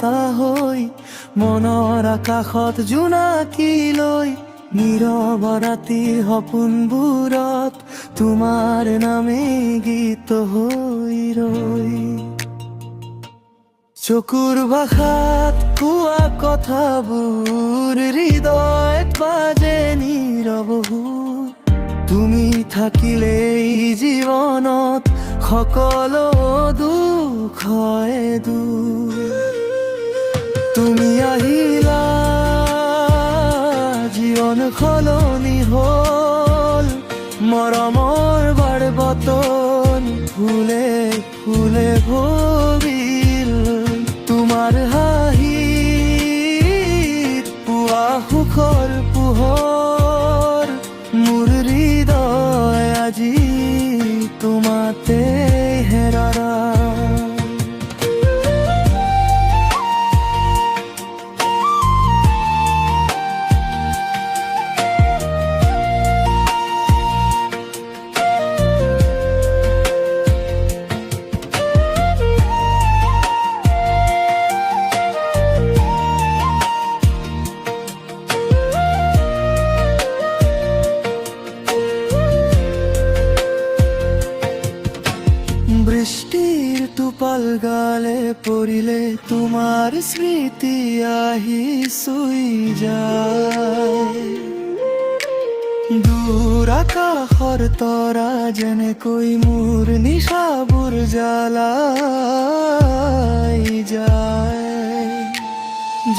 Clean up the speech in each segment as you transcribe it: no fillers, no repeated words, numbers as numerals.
তৰকা হৈ মনৰ আকাশত জোনাকী লৈ নীৰৱ ৰাতি সপোনবোৰত তোমাৰ নামে গীত হৈ ৰৈ চকুৰ ভাষাত কোৱা কথাবোৰ হৃদয়ত বাজে নীৰৱ সুৰ তুমি থাকিলেই জীৱনত সকলো দুখ হয় দূৰ তুমি আহিলা জীৱন সলনি হ'ল মৰমৰ বৰবতন ফুলে ফুলে ভৰিল তোমাৰ হাঁহিত পুৱা সুখৰ পোহৰ মোৰ হৃদয় আজি তোমাতে হেৰাৰা বৃষ্টিৰ টোপাল গালে পৰিলে তোমাৰ স্মৃতি আহি চুই যায় দূৰ আকাশৰ তৰা যেনেকৈ মোৰ নিশাবোৰ জ্বালাই যায়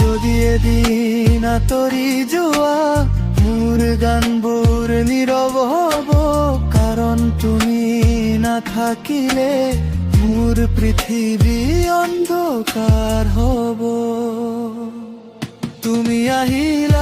যদি এদিন আঁতৰি যোৱা মোৰ গানবোৰ নীৰৱ হ'ব কাৰণ তুমি নাথাকিলে মোৰ পৃথিৱী অন্ধকাৰ হ'ব তুমি আহিলা